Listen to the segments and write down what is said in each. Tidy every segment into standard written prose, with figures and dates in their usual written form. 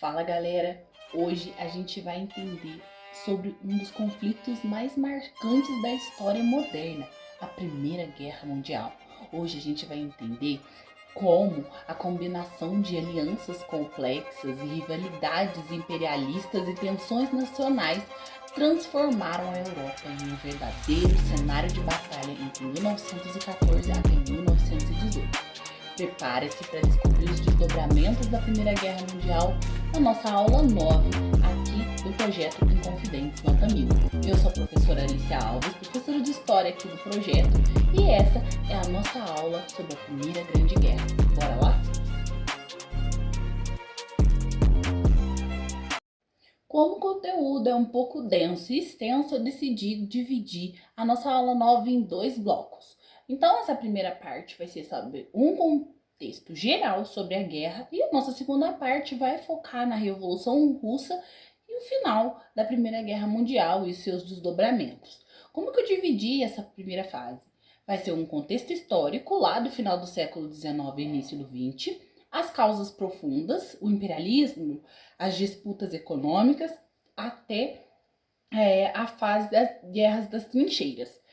Fala galera, hoje a gente vai entender sobre um dos conflitos mais marcantes da história moderna, a Primeira Guerra Mundial. Hoje a gente vai entender como a combinação de alianças complexas e rivalidades imperialistas e tensões nacionais transformaram a Europa em um verdadeiro cenário de batalha entre 1914 até 1918. Prepare-se para descobrir os desdobramentos da Primeira Guerra Mundial na nossa aula 9, aqui do projeto Inconfidentes Nota 1000. Eu sou a professora Alicia Alves, professora de História aqui do projeto, e essa é a nossa aula sobre a Primeira Grande Guerra. Bora lá? Como o conteúdo é um pouco denso e extenso, eu decidi dividir a nossa aula 9 em dois blocos. Então, essa primeira parte vai ser sobre um contexto geral sobre a guerra e a nossa segunda parte vai focar na Revolução Russa e o final da Primeira Guerra Mundial e seus desdobramentos. Como que eu dividi essa primeira fase? Vai ser um contexto histórico lá do final do século XIX e início do XX, as causas profundas, o imperialismo, as disputas econômicas, até a fase das guerras das trincheiras.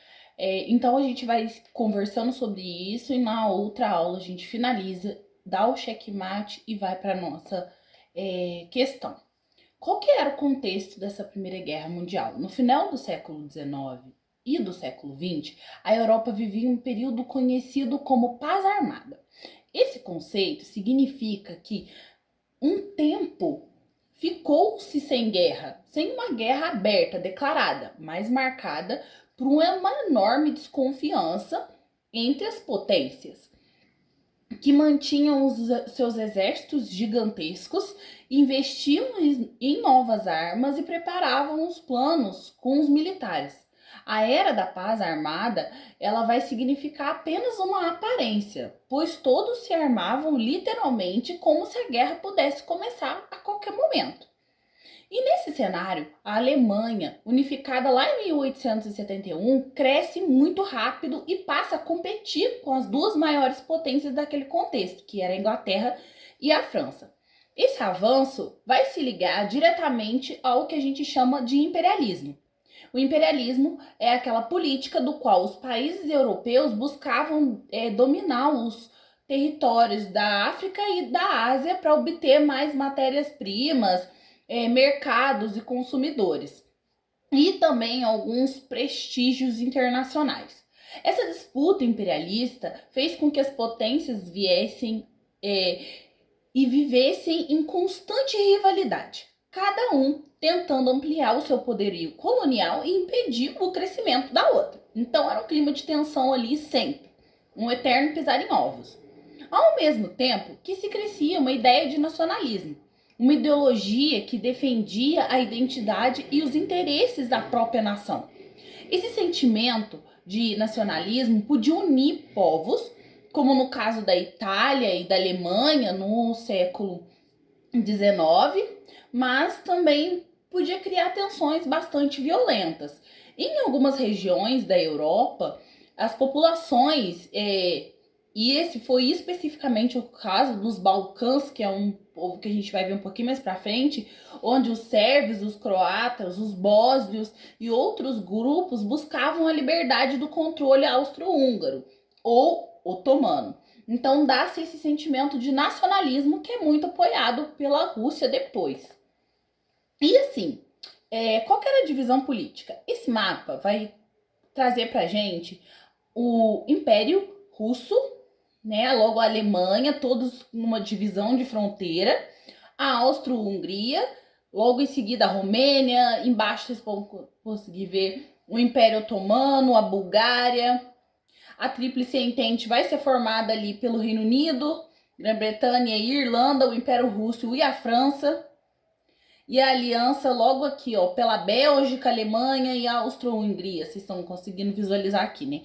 Então a gente vai conversando sobre isso e na outra aula a gente finaliza, dá o checkmate e vai para a nossa questão. Qual que era o contexto dessa Primeira Guerra Mundial? No final do século XIX e do século XX, a Europa vivia um período conhecido como paz armada. Esse conceito significa que um tempo ficou-se sem guerra, sem uma guerra aberta, declarada, mas marcada por uma enorme desconfiança entre as potências, que mantinham os seus exércitos gigantescos, investiam em novas armas e preparavam os planos com os militares. A era da paz armada, ela vai significar apenas uma aparência, pois todos se armavam literalmente como se a guerra pudesse começar a qualquer momento. E nesse cenário, a Alemanha, unificada lá em 1871, cresce muito rápido e passa a competir com as duas maiores potências daquele contexto, que era a Inglaterra e a França. Esse avanço vai se ligar diretamente ao que a gente chama de imperialismo. O imperialismo é aquela política do qual os países europeus buscavam dominar os territórios da África e da Ásia para obter mais matérias-primas, mercados e consumidores, e também alguns prestígios internacionais. Essa disputa imperialista fez com que as potências viessem e vivessem em constante rivalidade, cada um tentando ampliar o seu poderio colonial e impedir o crescimento da outra. Então era um clima de tensão ali sempre, um eterno pisar em ovos. Ao mesmo tempo que se crescia uma ideia de nacionalismo, uma ideologia que defendia a identidade e os interesses da própria nação. Esse sentimento de nacionalismo podia unir povos, como no caso da Itália e da Alemanha no século XIX, mas também podia criar tensões bastante violentas. Em algumas regiões da Europa, as populações e esse foi especificamente o caso dos Balcãs, que é um povo que a gente vai ver um pouquinho mais pra frente, onde os sérvios, os croatas, os bósnios e outros grupos buscavam a liberdade do controle austro-húngaro ou otomano. Então dá-se esse sentimento de nacionalismo que é muito apoiado pela Rússia depois. E assim, qual que era a divisão política? Esse mapa vai trazer pra gente o Império Russo, né? Logo a Alemanha, todos numa divisão de fronteira, a Áustro-Hungria, logo em seguida a Romênia, embaixo vocês vão conseguir ver o Império Otomano, a Bulgária, a Tríplice Entente vai ser formada ali pelo Reino Unido, Grã-Bretanha e Irlanda, o Império Russo e a França, e a aliança logo aqui, ó, pela Bélgica, Alemanha e a Áustro-Hungria. Vocês estão conseguindo visualizar aqui, né?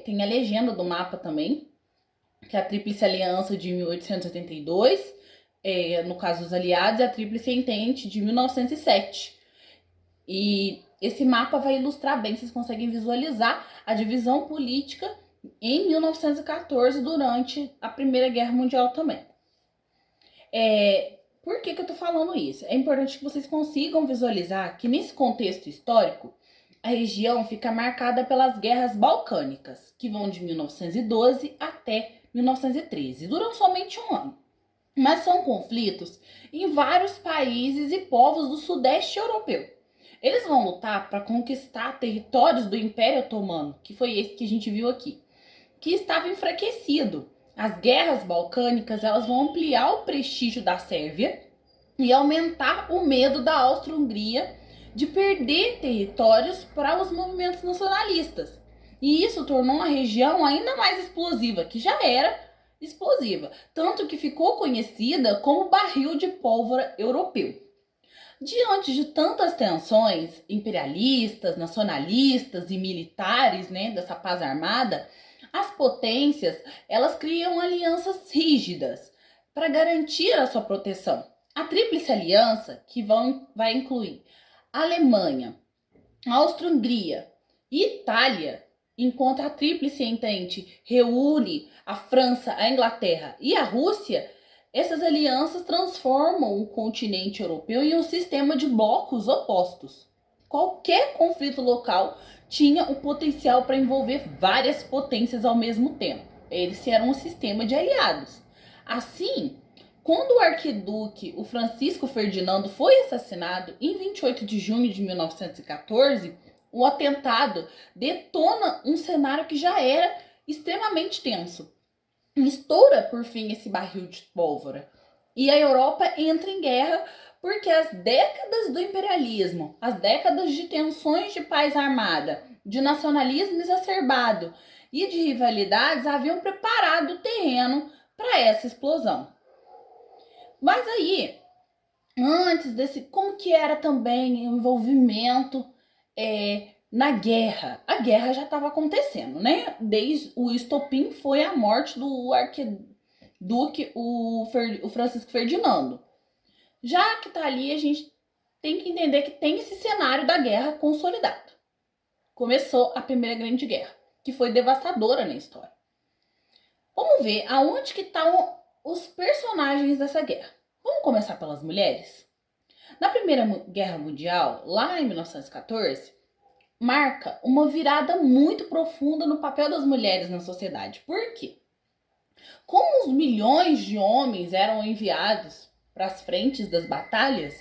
Tem a legenda do mapa também, que é a Tríplice Aliança de 1882, no caso dos aliados, e a Tríplice Entente de 1907. E esse mapa vai ilustrar bem, vocês conseguem visualizar a divisão política em 1914, durante a Primeira Guerra Mundial também. Por que eu tô falando isso? É importante que vocês consigam visualizar que nesse contexto histórico, a região fica marcada pelas guerras balcânicas, que vão de 1912 até 1913. Duram somente um ano. Mas são conflitos em vários países e povos do Sudeste Europeu. Eles vão lutar para conquistar territórios do Império Otomano, que foi esse que a gente viu aqui, que estava enfraquecido. As guerras balcânicas elas vão ampliar o prestígio da Sérvia e aumentar o medo da Áustria-Hungria de perder territórios para os movimentos nacionalistas. E isso tornou a região ainda mais explosiva, que já era explosiva, tanto que ficou conhecida como barril de pólvora europeu. Diante de tantas tensões imperialistas, nacionalistas e militares, né, dessa paz armada, as potências elas criam alianças rígidas para garantir a sua proteção. A Tríplice Aliança, que vai incluir Alemanha, Áustria-Hungria e Itália, enquanto a Tríplice Entente reúne a França, a Inglaterra e a Rússia, essas alianças transformam o continente europeu em um sistema de blocos opostos. Qualquer conflito local tinha o potencial para envolver várias potências ao mesmo tempo. Eles eram um sistema de aliados. Assim, quando o arquiduque, o Francisco Ferdinando, foi assassinado em 28 de junho de 1914, o atentado detona um cenário que já era extremamente tenso. Estoura, por fim, esse barril de pólvora. E a Europa entra em guerra porque as décadas do imperialismo, as décadas de tensões de paz armada, de nacionalismo exacerbado e de rivalidades haviam preparado o terreno para essa explosão. Mas aí, antes desse, como que era também o envolvimento na guerra? A guerra já estava acontecendo, né? Desde o estopim foi a morte do arquiduque, o Francisco Ferdinando. Já que tá ali, a gente tem que entender que tem esse cenário da guerra consolidado. Começou a Primeira Grande Guerra, que foi devastadora na história. Vamos ver aonde que estão os personagens dessa guerra. Vamos começar pelas mulheres? Na Primeira Guerra Mundial, lá em 1914, marca uma virada muito profunda no papel das mulheres na sociedade. Por quê? Como os milhões de homens eram enviados para as frentes das batalhas,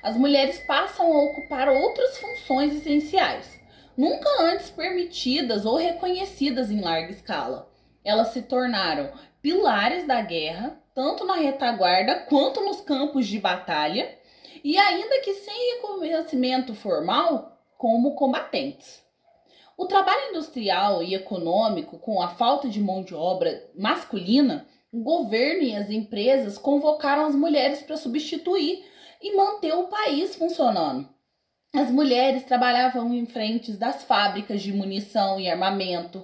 as mulheres passam a ocupar outras funções essenciais, nunca antes permitidas ou reconhecidas em larga escala. Elas se tornaram pilares da guerra, tanto na retaguarda quanto nos campos de batalha, e ainda que sem reconhecimento formal, como combatentes. O trabalho industrial e econômico, com a falta de mão de obra masculina, o governo e as empresas convocaram as mulheres para substituir e manter o país funcionando. As mulheres trabalhavam em frentes das fábricas de munição e armamento,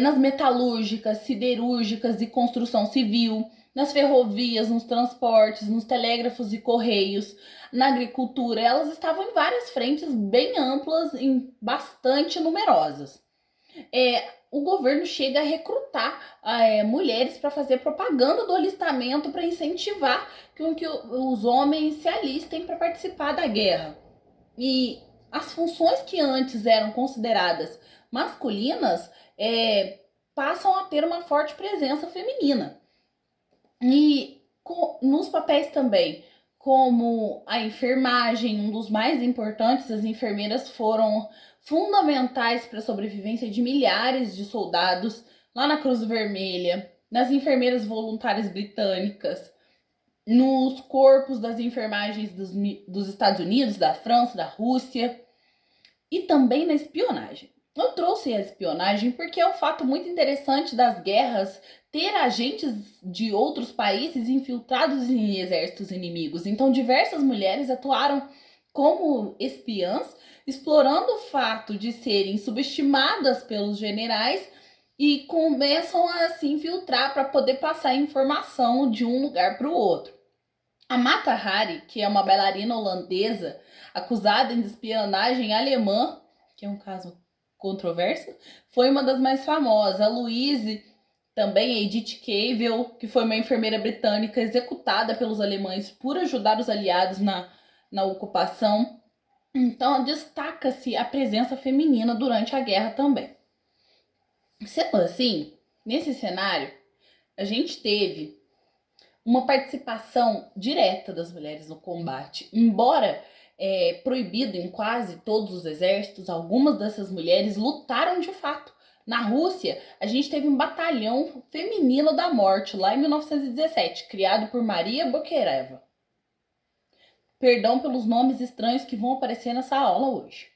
nas metalúrgicas, siderúrgicas e construção civil, nas ferrovias, nos transportes, nos telégrafos e correios, na agricultura. Elas estavam em várias frentes bem amplas e bastante numerosas. O governo chega a recrutar mulheres para fazer propaganda do alistamento para incentivar que os homens se alistem para participar da guerra. E as funções que antes eram consideradas masculinas passam a ter uma forte presença feminina. E nos papéis também, como a enfermagem, um dos mais importantes, as enfermeiras foram fundamentais para a sobrevivência de milhares de soldados lá na Cruz Vermelha, nas enfermeiras voluntárias britânicas, nos corpos das enfermagens dos Estados Unidos, da França, da Rússia, e também na espionagem. Eu trouxe a espionagem porque é um fato muito interessante das guerras ter agentes de outros países infiltrados em exércitos inimigos. Então, diversas mulheres atuaram como espiãs, explorando o fato de serem subestimadas pelos generais e começam a se infiltrar para poder passar informação de um lugar para o outro. A Mata Hari, que é uma bailarina holandesa acusada de espionagem alemã, que é um caso controverso, foi uma das mais famosas. A Louise Também a Edith Cavell, que foi uma enfermeira britânica executada pelos alemães por ajudar os aliados na ocupação. Então, destaca-se a presença feminina durante a guerra também. Sendo assim, nesse cenário, a gente teve uma participação direta das mulheres no combate. Embora proibido em quase todos os exércitos, algumas dessas mulheres lutaram de fato. Na Rússia, a gente teve um batalhão feminino da morte, lá em 1917, criado por Maria Bokereva. Perdão pelos nomes estranhos que vão aparecer nessa aula hoje.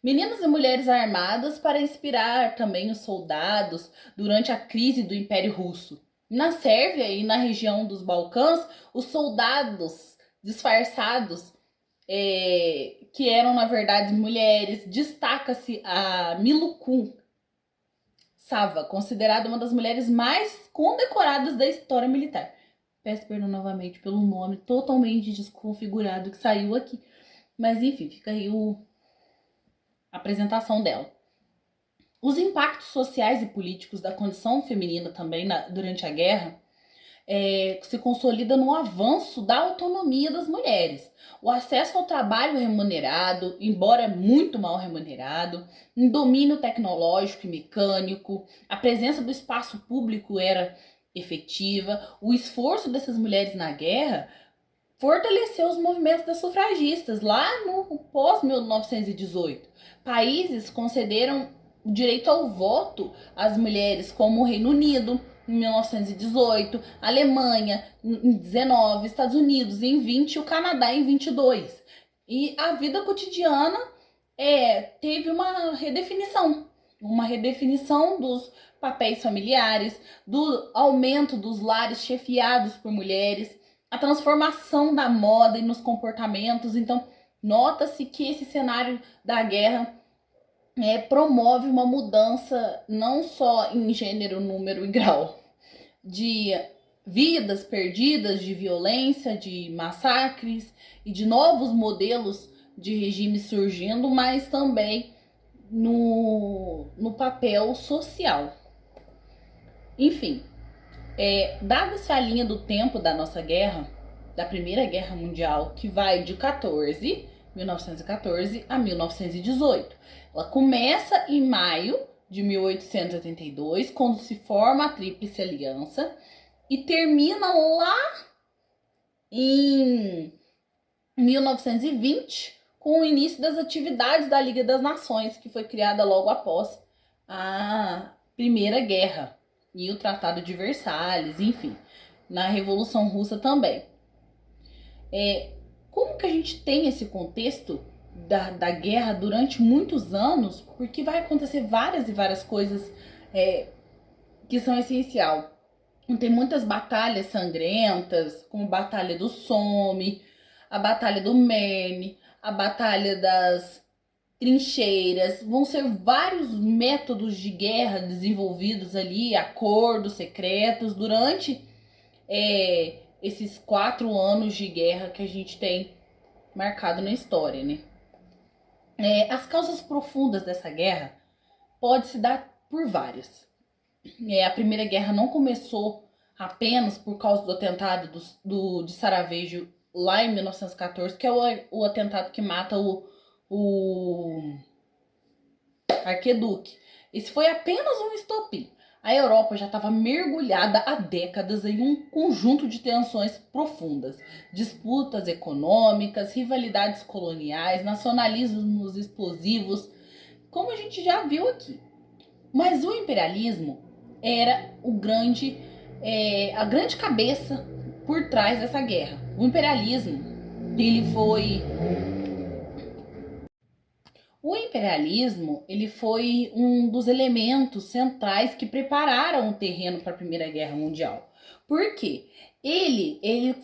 Meninas e mulheres armadas para inspirar também os soldados durante a crise do Império Russo. Na Sérvia e na região dos Balcãs, os soldados disfarçados, que eram na verdade mulheres, destaca-se a Milukun Sava, considerada uma das mulheres mais condecoradas da história militar. Peço perdão novamente pelo nome totalmente desconfigurado que saiu aqui. Mas enfim, fica aí a apresentação dela. Os impactos sociais e políticos da condição feminina também durante a guerra se consolida no avanço da autonomia das mulheres. O acesso ao trabalho remunerado, embora muito mal remunerado, um domínio tecnológico e mecânico, a presença do espaço público era efetiva, o esforço dessas mulheres na guerra fortaleceu os movimentos das sufragistas lá no pós-1918. Países concederam o direito ao voto às mulheres, como o Reino Unido, em 1918, Alemanha em 19, Estados Unidos em 20 e o Canadá em 22. E a vida cotidiana teve uma redefinição dos papéis familiares, do aumento dos lares chefiados por mulheres, a transformação da moda e nos comportamentos. Então, nota-se que esse cenário da guerra promove uma mudança não só em gênero, número e grau de vidas perdidas, de violência, de massacres e de novos modelos de regime surgindo, mas também no papel social. Enfim, dada-se a linha do tempo da nossa guerra, da Primeira Guerra Mundial, que vai de 1914 a 1918. Ela começa em maio de 1882, quando se forma a Tríplice Aliança, e termina lá em 1920, com o início das atividades da Liga das Nações, que foi criada logo após a Primeira Guerra, e o Tratado de Versalhes, enfim, na Revolução Russa também. Como que a gente tem esse contexto da guerra durante muitos anos? Porque vai acontecer várias e várias coisas que são essenciais. Tem muitas batalhas sangrentas, como a Batalha do Somme, a Batalha do Marne, a Batalha das Trincheiras. Vão ser vários métodos de guerra desenvolvidos ali, acordos secretos, durante esses 4 anos de guerra que a gente tem marcado na história, né? As causas profundas dessa guerra pode se dar por várias. A Primeira Guerra não começou apenas por causa do atentado de Sarajevo lá em 1914, que é o atentado que mata o arquiduque. Esse foi apenas um estopim. A Europa já estava mergulhada há décadas em um conjunto de tensões profundas, disputas econômicas, rivalidades coloniais, nacionalismos explosivos, como a gente já viu aqui. Mas o imperialismo era a grande cabeça por trás dessa guerra. O imperialismo, ele foi um dos elementos centrais que prepararam o terreno para a Primeira Guerra Mundial. Por quê? Ele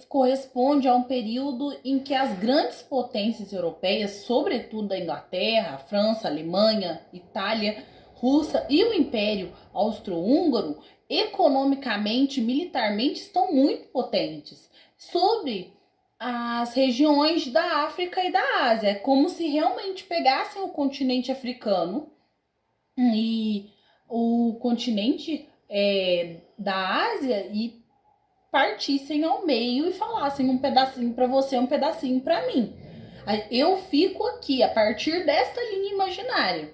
corresponde a um período em que as grandes potências europeias, sobretudo a Inglaterra, a França, a Alemanha, Itália, Rússia e o Império Austro-Húngaro, economicamente, militarmente, estão muito potentes sobre as regiões da África e da Ásia. É como se realmente pegassem o continente africano e o continente da Ásia e partissem ao meio e falassem um pedacinho para você, um pedacinho para mim. Eu fico aqui a partir desta linha imaginária.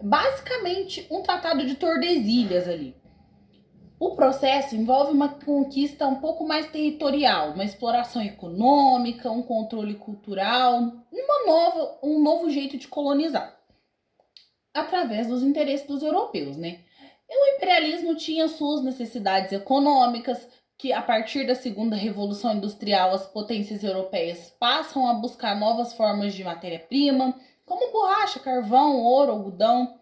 Basicamente, um tratado de Tordesilhas ali. O processo envolve uma conquista um pouco mais territorial, uma exploração econômica, um controle cultural, um novo jeito de colonizar, através dos interesses dos europeus, né? E o imperialismo tinha suas necessidades econômicas, que a partir da segunda revolução industrial as potências europeias passam a buscar novas formas de matéria-prima, como borracha, carvão, ouro, algodão.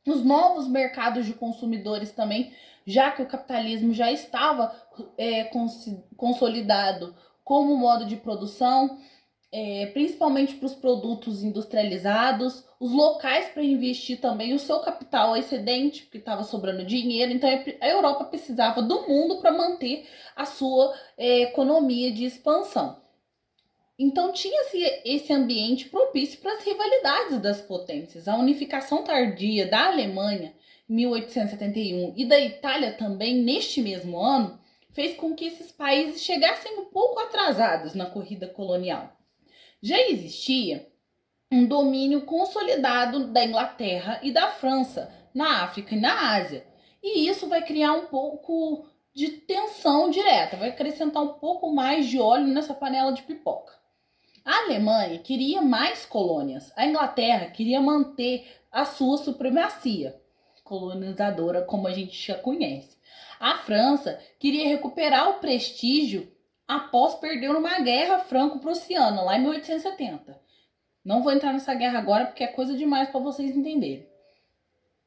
Os novos mercados de consumidores também, já que o capitalismo já estava consolidado como modo de produção, principalmente para os produtos industrializados, os locais para investir também o seu capital excedente, porque estava sobrando dinheiro. Então a Europa precisava do mundo para manter a sua economia de expansão. Então tinha-se esse ambiente propício para as rivalidades das potências. A unificação tardia da Alemanha, em 1871, e da Itália também, neste mesmo ano, fez com que esses países chegassem um pouco atrasados na corrida colonial. Já existia um domínio consolidado da Inglaterra e da França na África e na Ásia. E isso vai criar um pouco de tensão direta, vai acrescentar um pouco mais de óleo nessa panela de pipoca. A Alemanha queria mais colônias, a Inglaterra queria manter a sua supremacia colonizadora, como a gente já conhece. A França queria recuperar o prestígio após perder uma guerra franco-prussiana, lá em 1870. Não vou entrar nessa guerra agora porque é coisa demais para vocês entenderem.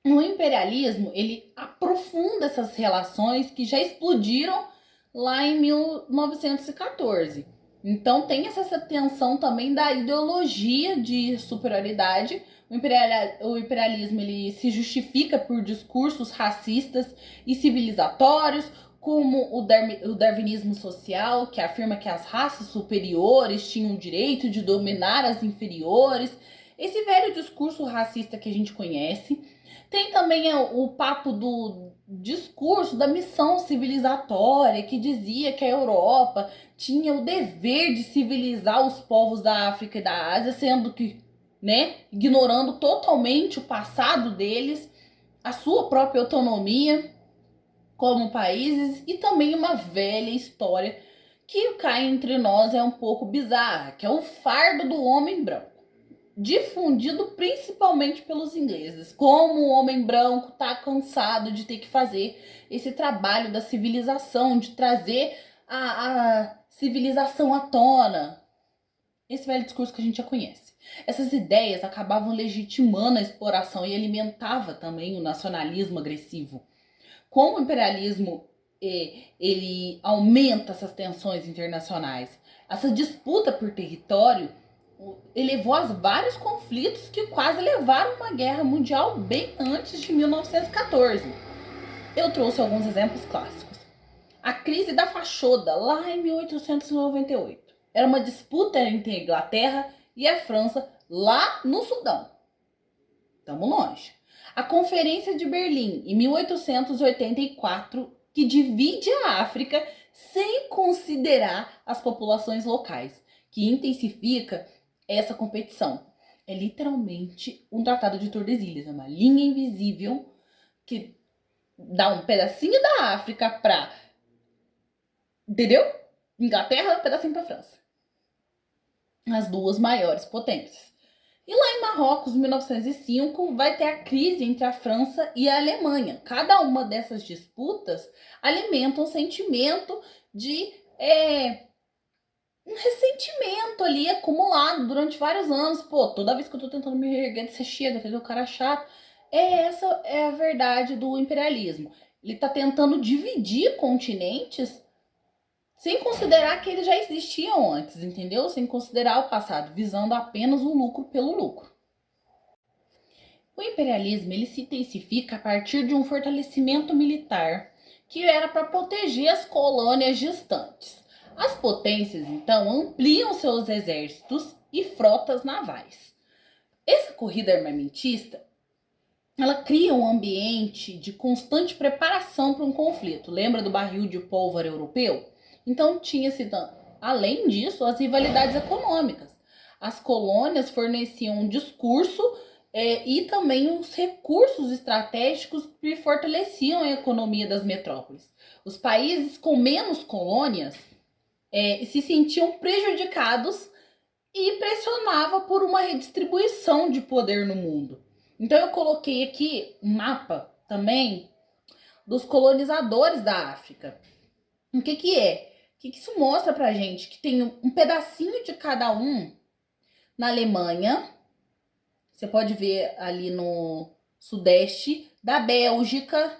O imperialismo, ele aprofunda essas relações que já explodiram lá em 1914. Então tem essa tensão também da ideologia de superioridade. O imperialismo ele se justifica por discursos racistas e civilizatórios, como o darwinismo social, que afirma que as raças superiores tinham o direito de dominar as inferiores. Esse velho discurso racista que a gente conhece. Tem também o papo do discurso da missão civilizatória, que dizia que a Europa tinha o dever de civilizar os povos da África e da Ásia, sendo que, ignorando totalmente o passado deles, a sua própria autonomia como países e também uma velha história que cá entre nós é um pouco bizarra, que é o fardo do homem branco, difundido principalmente pelos ingleses. Como o homem branco está cansado de ter que fazer esse trabalho da civilização, de trazer a civilização à tona. Esse velho discurso que a gente já conhece. Essas ideias acabavam legitimando a exploração e alimentava também o nacionalismo agressivo. Como o imperialismo ele aumenta essas tensões internacionais, essa disputa por território elevou a vários conflitos que quase levaram a uma guerra mundial bem antes de 1914. Eu trouxe alguns exemplos clássicos. A crise da Fachoda, lá em 1898. Era uma disputa entre a Inglaterra e a França, lá no Sudão. Estamos longe. A Conferência de Berlim, em 1884, que divide a África sem considerar as populações locais, que intensifica essa competição. É literalmente um tratado de Tordesilhas, é uma linha invisível que dá um pedacinho da África para, entendeu? Inglaterra, um pedacinho para França. As duas maiores potências. E lá em Marrocos, em 1905, vai ter a crise entre a França e a Alemanha. Cada uma dessas disputas alimenta um sentimento de um ressentimento ali acumulado durante vários anos. Pô, toda vez que eu tô tentando me reerguer, você chega, entendeu? O cara é chato. Essa é a verdade do imperialismo. Ele tá tentando dividir continentes sem considerar que eles já existiam antes, entendeu? Sem considerar o passado, visando apenas o lucro pelo lucro. O imperialismo ele se intensifica a partir de um fortalecimento militar que era para proteger as colônias distantes. As potências, então, ampliam seus exércitos e frotas navais. Essa corrida armamentista ela cria um ambiente de constante preparação para um conflito. Lembra do barril de pólvora europeu? Então tinha-se, além disso, as rivalidades econômicas. As colônias forneciam um discurso e também os recursos estratégicos que fortaleciam a economia das metrópoles. Os países com menos colônias se sentiam prejudicados e pressionava por uma redistribuição de poder no mundo. Então eu coloquei aqui um mapa também dos colonizadores da África. O que é? O que isso mostra pra gente? Que tem um pedacinho de cada um na Alemanha. Você pode ver ali no sudeste da Bélgica,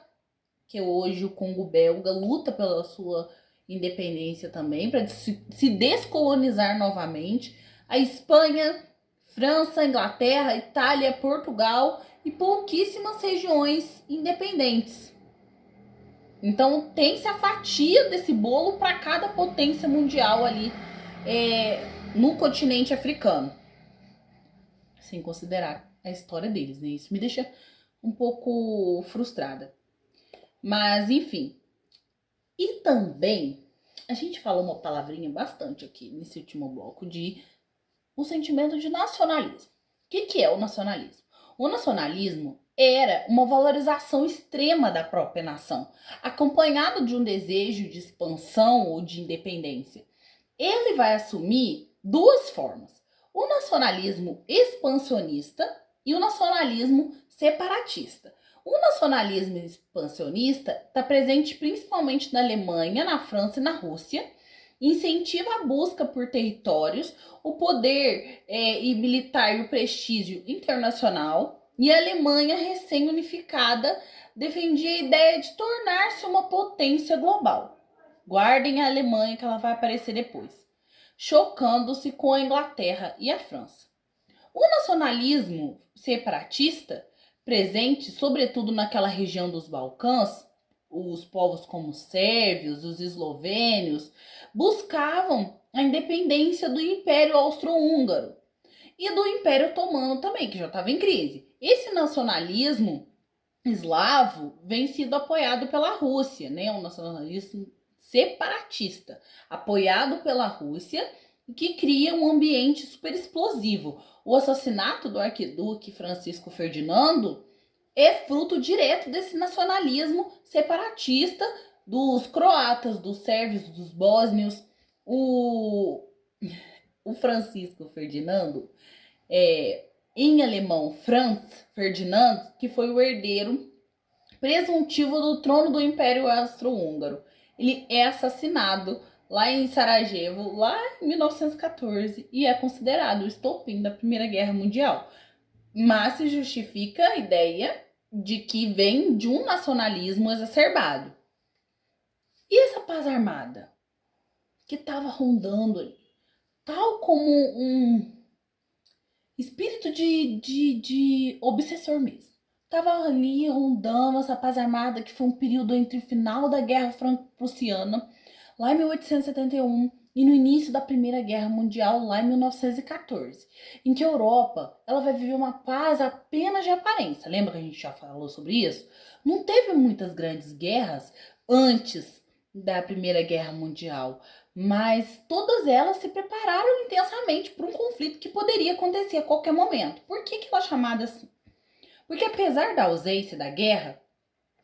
que hoje o Congo belga luta pela sua independência também, para se descolonizar novamente. A Espanha, França, Inglaterra, Itália, Portugal e pouquíssimas regiões independentes. Então tem-se a fatia desse bolo para cada potência mundial ali no continente africano. Sem considerar a história deles, né? Isso me deixa um pouco frustrada. Mas, enfim. E também, a gente falou uma palavrinha bastante aqui nesse último bloco de o sentimento de nacionalismo. O que é o nacionalismo? O nacionalismo era uma valorização extrema da própria nação, acompanhado de um desejo de expansão ou de independência. Ele vai assumir duas formas: o nacionalismo expansionista e o nacionalismo separatista. O nacionalismo expansionista está presente principalmente na Alemanha, na França e na Rússia. Incentiva a busca por territórios, o poder e militar e o prestígio internacional. E a Alemanha, recém-unificada, defendia a ideia de tornar-se uma potência global. Guardem a Alemanha, que ela vai aparecer depois, chocando-se com a Inglaterra e a França. O nacionalismo separatista, presente sobretudo naquela região dos Balcãs, os povos como os sérvios, os eslovênios, buscavam a independência do Império Austro-Húngaro e do Império Otomano também, que já estava em crise. Esse nacionalismo eslavo vem sido apoiado pela Rússia, né? Um nacionalismo separatista, apoiado pela Rússia, que cria um ambiente super explosivo. O assassinato do arquiduque Francisco Ferdinando é fruto direto desse nacionalismo separatista dos croatas, dos sérvios, dos bósnios. O Francisco Ferdinando, em alemão Franz Ferdinand, que foi o herdeiro presuntivo do trono do Império Austro-Húngaro. Ele é assassinado lá em Sarajevo, lá em 1914, e é considerado o estopim da Primeira Guerra Mundial. Mas se justifica a ideia de que vem de um nacionalismo exacerbado. E essa paz armada que estava rondando ali, tal como um espírito de obsessor mesmo. Tava ali rondando essa paz armada, que foi um período entre o final da Guerra Franco-Prussiana, lá em 1871, e no início da Primeira Guerra Mundial, lá em 1914, em que a Europa ela vai viver uma paz apenas de aparência. Lembra que a gente já falou sobre isso? Não teve muitas grandes guerras antes da Primeira Guerra Mundial, mas todas elas se prepararam intensamente para um conflito que poderia acontecer a qualquer momento. Por que ela é chamada assim? Porque apesar da ausência da guerra,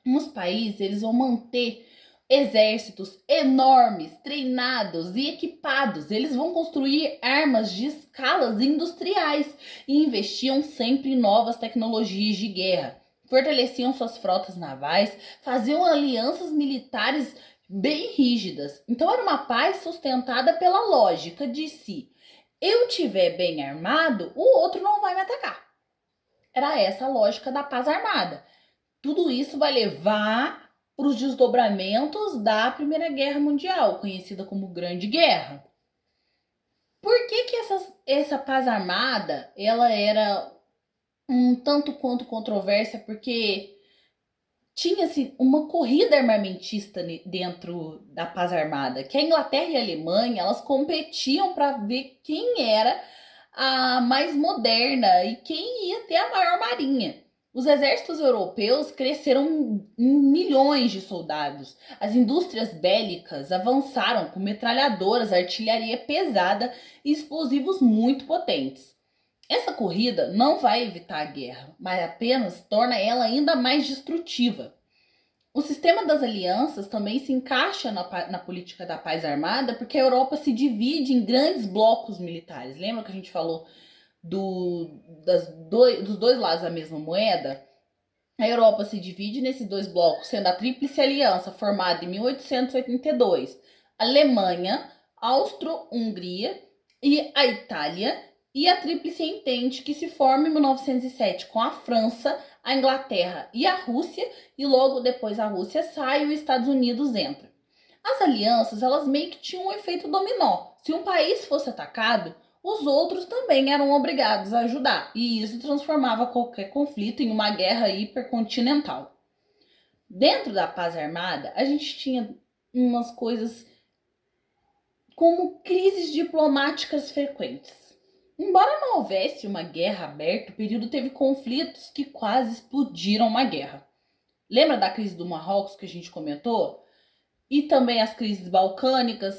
os países eles vão manter exércitos enormes, treinados e equipados. Eles vão construir armas de escalas industriais e investiam sempre em novas tecnologias de guerra. Fortaleciam suas frotas navais, faziam alianças militares bem rígidas. Então era uma paz sustentada pela lógica de se eu tiver bem armado, o outro não vai me atacar. Era essa a lógica da paz armada. Tudo isso vai levar para os desdobramentos da Primeira Guerra Mundial, conhecida como Grande Guerra. Por que essa paz armada ela era um tanto quanto controversa? Porque tinha-se uma corrida armamentista dentro da paz armada, que a Inglaterra e a Alemanha elas competiam para ver quem era a mais moderna e quem ia ter a maior marinha. Os exércitos europeus cresceram em milhões de soldados. As indústrias bélicas avançaram com metralhadoras, artilharia pesada e explosivos muito potentes. Essa corrida não vai evitar a guerra, mas apenas torna ela ainda mais destrutiva. O sistema das alianças também se encaixa na política da paz armada porque a Europa se divide em grandes blocos militares. Lembra que a gente falou dos dois lados da mesma moeda? A Europa se divide nesses dois blocos, sendo a Tríplice Aliança formada em 1882, Alemanha, Áustria-Hungria e a Itália, e a Tríplice Entente, que se forma em 1907 com a França, a Inglaterra e a Rússia, e logo depois a Rússia sai e os Estados Unidos entra. As alianças, elas meio que tinham um efeito dominó. Se um país fosse atacado, os outros também eram obrigados a ajudar, e isso transformava qualquer conflito em uma guerra hipercontinental. Dentro da paz armada, a gente tinha umas coisas como crises diplomáticas frequentes. Embora não houvesse uma guerra aberta, o período teve conflitos que quase explodiram uma guerra. Lembra da crise do Marrocos que a gente comentou? E também as crises balcânicas,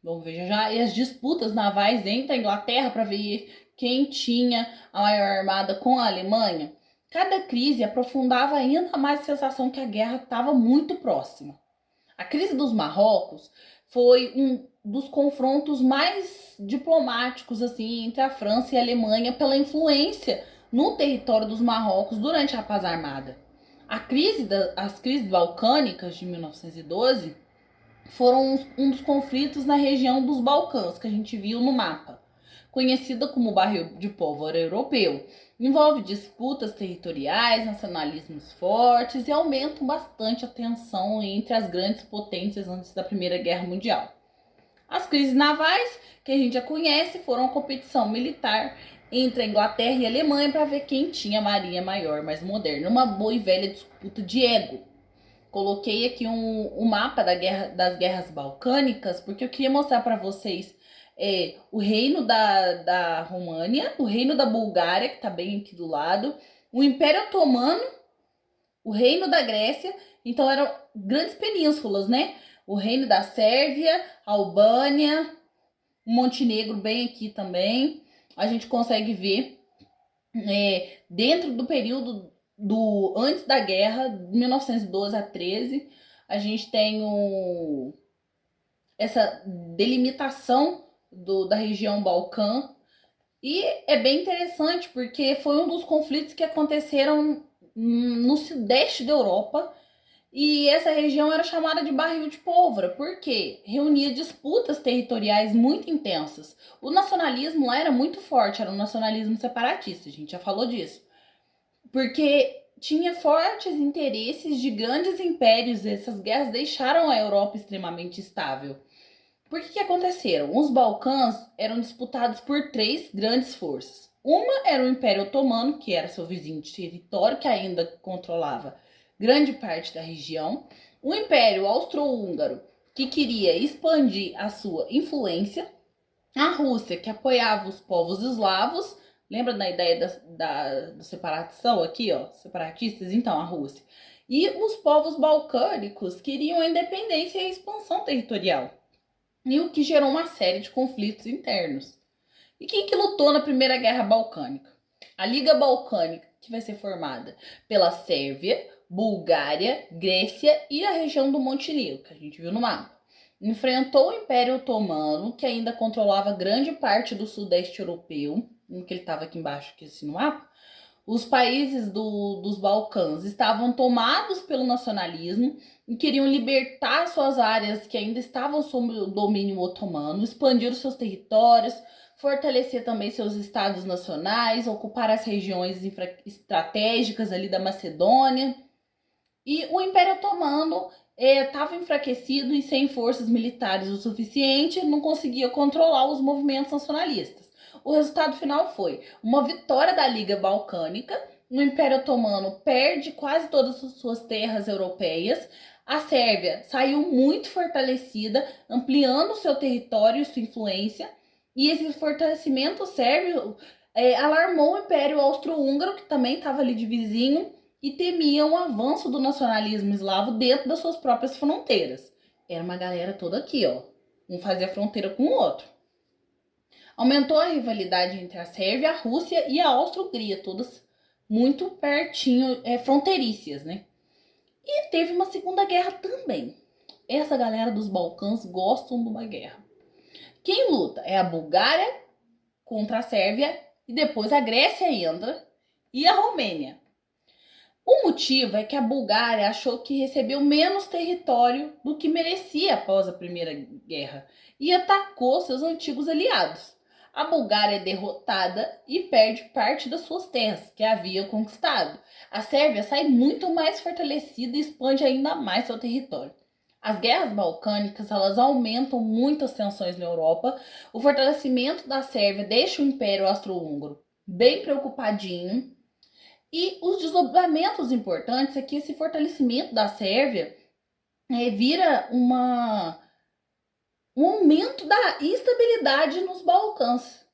vamos ver já, e as disputas navais entre a Inglaterra para ver quem tinha a maior armada com a Alemanha. Cada crise aprofundava ainda mais a sensação que a guerra estava muito próxima. A crise dos Marrocos foi um dos confrontos mais diplomáticos assim entre a França e a Alemanha pela influência no território dos Marrocos durante a paz armada. As crises balcânicas de 1912 foram um dos conflitos na região dos Balcãs, que a gente viu no mapa, conhecida como barril de pólvora europeu. Envolve disputas territoriais, nacionalismos fortes e aumentam bastante a tensão entre as grandes potências antes da Primeira Guerra Mundial. As crises navais, que a gente já conhece, foram a competição militar entre a Inglaterra e a Alemanha para ver quem tinha a marinha maior, mais moderna. Uma boa e velha disputa de ego. Coloquei aqui um mapa das guerras balcânicas, porque eu queria mostrar para vocês o reino da România, o reino da Bulgária, que está bem aqui do lado, o Império Otomano, o reino da Grécia. Então eram grandes penínsulas, né? O reino da Sérvia, Albânia, Montenegro bem aqui também. A gente consegue ver dentro do período antes da guerra, de 1912 a 13, a gente tem essa delimitação da região Balcã. E é bem interessante porque foi um dos conflitos que aconteceram no sudeste da Europa. E essa região era chamada de barril de pólvora, porque reunia disputas territoriais muito intensas. O nacionalismo lá era muito forte, era um nacionalismo separatista, a gente já falou disso. Porque tinha fortes interesses de grandes impérios, e essas guerras deixaram a Europa extremamente estável. Por que aconteceram? Os Balcãs eram disputados por três grandes forças. Uma era o Império Otomano, que era seu vizinho de território, que ainda controlava grande parte da região. O Império Austro-Húngaro, que queria expandir a sua influência. A Rússia, que apoiava os povos eslavos. Lembra da ideia da separação aqui, ó? Separatistas? Então, a Rússia. E os povos balcânicos queriam a independência e a expansão territorial. E o que gerou uma série de conflitos internos. E quem que lutou na Primeira Guerra Balcânica? A Liga Balcânica, que vai ser formada pela Sérvia, Bulgária, Grécia e a região do Montenegro, que a gente viu no mapa. Enfrentou o Império Otomano, que ainda controlava grande parte do sudeste europeu, que ele estava aqui embaixo, aqui assim, no mapa. Os países dos Balcãs estavam tomados pelo nacionalismo e queriam libertar suas áreas que ainda estavam sob o domínio otomano, expandir os seus territórios, fortalecer também seus estados nacionais, ocupar as regiões estratégicas ali da Macedônia. E o Império Otomano estava enfraquecido e sem forças militares o suficiente, não conseguia controlar os movimentos nacionalistas. O resultado final foi uma vitória da Liga Balcânica. O Império Otomano perde quase todas as suas terras europeias. A Sérvia saiu muito fortalecida, ampliando seu território e sua influência. E esse fortalecimento sérvio alarmou o Império Austro-Húngaro, que também estava ali de vizinho, e temia um avanço do nacionalismo eslavo dentro das suas próprias fronteiras. Era uma galera toda aqui, ó. Um fazia fronteira com o outro. Aumentou a rivalidade entre a Sérvia, a Rússia e a Áustria-Hungria, todas muito pertinho, fronteiriças, né? E teve uma segunda guerra também. Essa galera dos Balcãs gostam de uma guerra. Quem luta é a Bulgária contra a Sérvia e depois a Grécia entra e a Romênia. O motivo é que a Bulgária achou que recebeu menos território do que merecia após a Primeira Guerra e atacou seus antigos aliados. A Bulgária é derrotada e perde parte das suas terras que havia conquistado. A Sérvia sai muito mais fortalecida e expande ainda mais seu território. As guerras balcânicas, elas aumentam muito as tensões na Europa. O fortalecimento da Sérvia deixa o Império Austro-Húngaro bem preocupadinho. E os desdobramentos importantes é que esse fortalecimento da Sérvia vira um aumento da instabilidade nos Balcãs,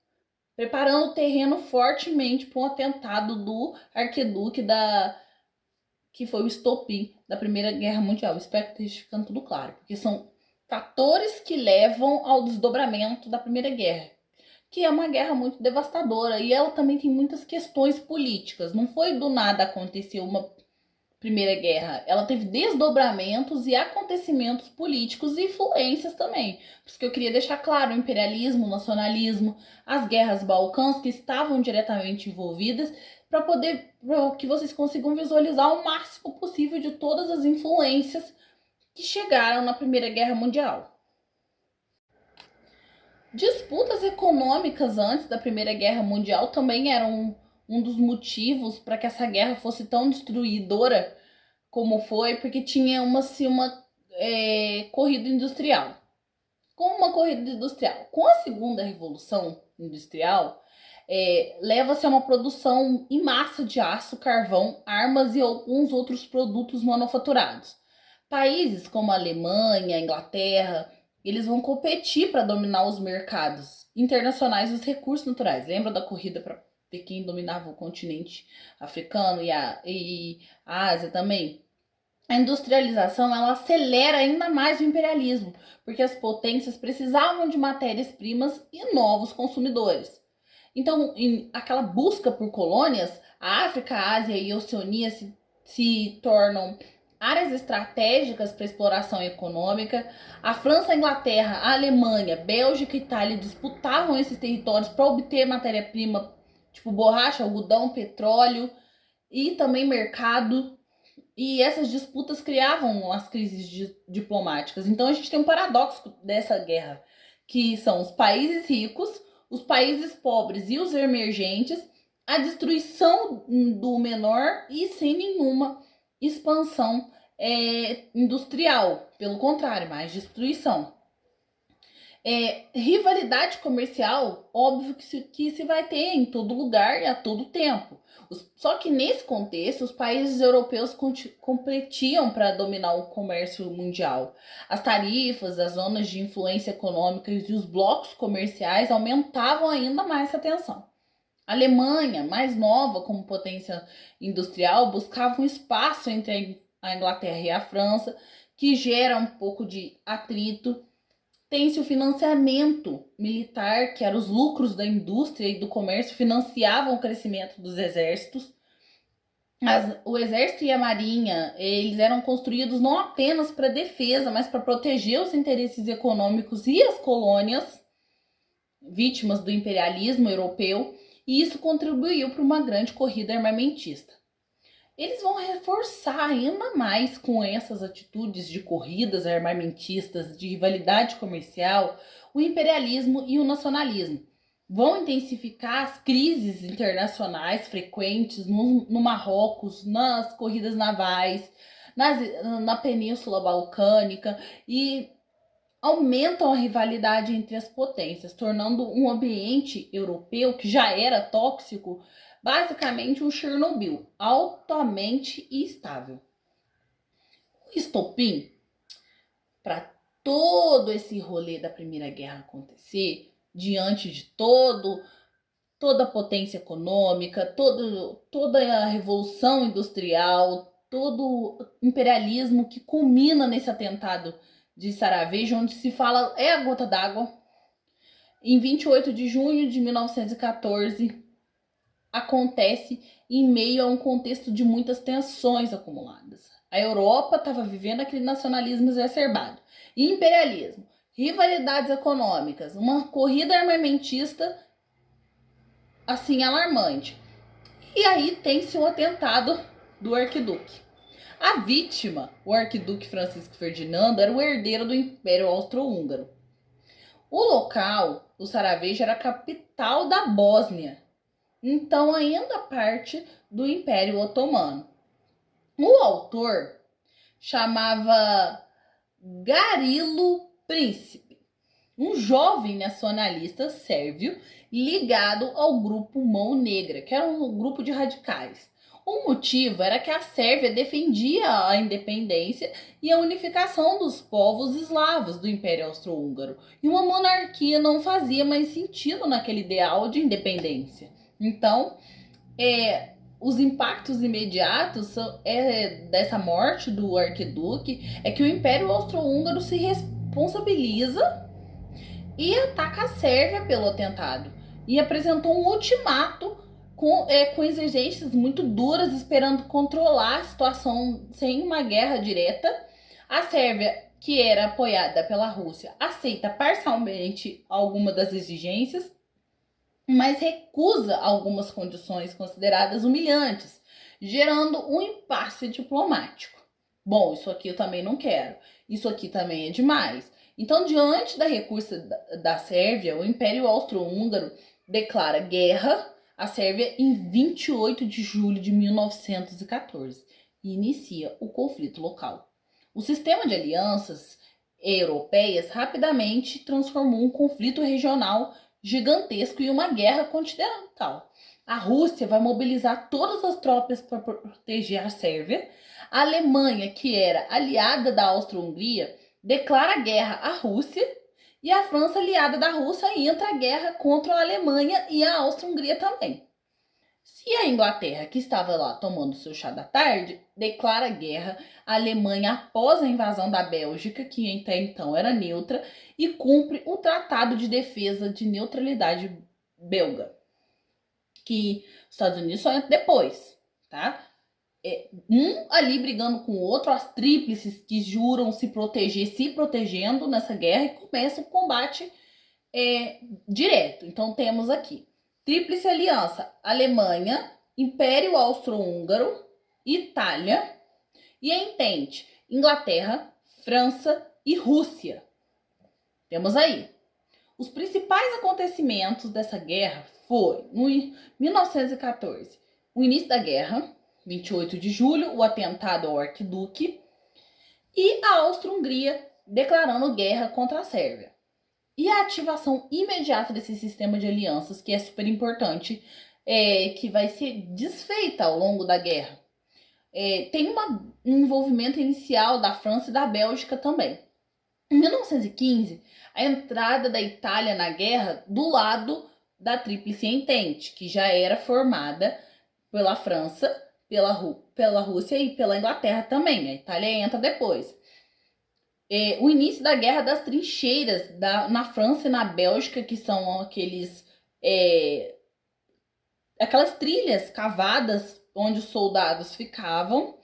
preparando o terreno fortemente para um atentado do arquiduque que foi o estopim da Primeira Guerra Mundial. Espero que esteja ficando tudo claro, porque são fatores que levam ao desdobramento da Primeira Guerra, que é uma guerra muito devastadora, e ela também tem muitas questões políticas. Não foi do nada acontecer uma Primeira Guerra. Ela teve desdobramentos e acontecimentos políticos e influências também. Por isso que eu queria deixar claro, o imperialismo, o nacionalismo, as guerras balcãs que estavam diretamente envolvidas, para que vocês consigam visualizar o máximo possível de todas as influências que chegaram na Primeira Guerra Mundial. Disputas econômicas antes da Primeira Guerra Mundial também eram um dos motivos para que essa guerra fosse tão destruidora como foi, porque tinha uma corrida industrial. Como uma corrida industrial? Com a Segunda Revolução Industrial, leva-se a uma produção em massa de aço, carvão, armas e alguns outros produtos manufaturados. Países como a Alemanha, a Inglaterra, eles vão competir para dominar os mercados internacionais dos recursos naturais. Lembra da corrida para ver quem dominava o continente africano e a Ásia também? A industrialização, ela acelera ainda mais o imperialismo, porque as potências precisavam de matérias-primas e novos consumidores. Então, aquela busca por colônias, a África, a Ásia e a Oceania se tornam áreas estratégicas para exploração econômica. A França, a Inglaterra, a Alemanha, Bélgica e Itália disputavam esses territórios para obter matéria-prima, tipo borracha, algodão, petróleo e também mercado. E essas disputas criavam as crises diplomáticas. Então a gente tem um paradoxo dessa guerra, que são os países ricos, os países pobres e os emergentes, a destruição do menor e sem nenhuma expansão industrial. Pelo contrário, mais destruição. Rivalidade comercial, óbvio que se vai ter em todo lugar e a todo tempo. Só que nesse contexto, os países europeus competiam para dominar o comércio mundial. As tarifas, as zonas de influência econômica e os blocos comerciais aumentavam ainda mais essa tensão. A Alemanha, mais nova como potência industrial, buscava um espaço entre a Inglaterra e a França, que gera um pouco de atrito. Tem-se o financiamento militar, que eram os lucros da indústria e do comércio, financiavam o crescimento dos exércitos. O exército e a marinha, eles eram construídos não apenas para defesa, mas para proteger os interesses econômicos e as colônias, vítimas do imperialismo europeu, e isso contribuiu para uma grande corrida armamentista. Eles vão reforçar ainda mais com essas atitudes de corridas armamentistas, de rivalidade comercial, o imperialismo e o nacionalismo. Vão intensificar as crises internacionais frequentes no Marrocos, nas corridas navais, na Península Balcânica, e aumentam a rivalidade entre as potências, tornando um ambiente europeu que já era tóxico basicamente um Chernobyl, altamente instável. O estopim para todo esse rolê da Primeira Guerra acontecer, diante de todo toda a potência econômica, toda a revolução industrial, todo o imperialismo que culmina nesse atentado de Sarajevo, onde se fala é a gota d'água. Em 28 de junho de 1914, acontece em meio a um contexto de muitas tensões acumuladas. A Europa estava vivendo aquele nacionalismo exacerbado, imperialismo, rivalidades econômicas, uma corrida armamentista assim alarmante. E aí tem-se um atentado do arquiduque. A vítima, o arquiduque Francisco Ferdinando, era o herdeiro do Império Austro-Húngaro. O local, o Sarajevo, era a capital da Bósnia, então ainda parte do Império Otomano. O autor chamava Garilo Príncipe, um jovem nacionalista sérvio ligado ao grupo Mão Negra, que era um grupo de radicais. O motivo era que a Sérvia defendia a independência e a unificação dos povos eslavos do Império Austro-Húngaro, e uma monarquia não fazia mais sentido naquele ideal de independência. Então, os impactos imediatos dessa morte do arquiduque é que o Império Austro-Húngaro se responsabiliza e ataca a Sérvia pelo atentado. E apresentou um ultimato com exigências muito duras, esperando controlar a situação sem uma guerra direta. A Sérvia, que era apoiada pela Rússia, aceita parcialmente alguma das exigências, mas recusa algumas condições consideradas humilhantes, gerando um impasse diplomático. Bom, isso aqui eu também não quero, isso aqui também é demais. Então, diante da recusa da Sérvia, o Império Austro-Húngaro declara guerra à Sérvia em 28 de julho de 1914 e inicia o conflito local. O sistema de alianças europeias rapidamente transformou um conflito regional gigantesco e uma guerra continental. A Rússia vai mobilizar todas as tropas para proteger a Sérvia. A Alemanha, que era aliada da Áustria-Hungria, declara guerra à Rússia, e a França, aliada da Rússia, entra a guerra contra a Alemanha e a Áustria-Hungria também. Se a Inglaterra, que estava lá tomando seu chá da tarde, declara guerra à Alemanha após a invasão da Bélgica, que até então era neutra, e cumpre o Tratado de Defesa de Neutralidade belga, que os Estados Unidos só entram depois, tá? Um ali brigando com o outro, as tríplices que juram se proteger, se protegendo nessa guerra, e começa o combate direto. Então temos aqui Tríplice Aliança: Alemanha, Império Austro-Húngaro, Itália e a Entente: Inglaterra, França e Rússia. Temos aí. Os principais acontecimentos dessa guerra foi, em 1914, o início da guerra, 28 de julho, o atentado ao arquiduque, e a Áustria-Hungria declarando guerra contra a Sérvia. E a ativação imediata desse sistema de alianças, que é super importante, que vai ser desfeita ao longo da guerra. Tem um envolvimento inicial da França e da Bélgica também. Em 1915, a entrada da Itália na guerra do lado da Tríplice Entente, que já era formada pela França, pela Rússia e pela Inglaterra também. A Itália entra depois. O início da Guerra das Trincheiras na França e na Bélgica, que são aquelas trilhas cavadas onde os soldados ficavam.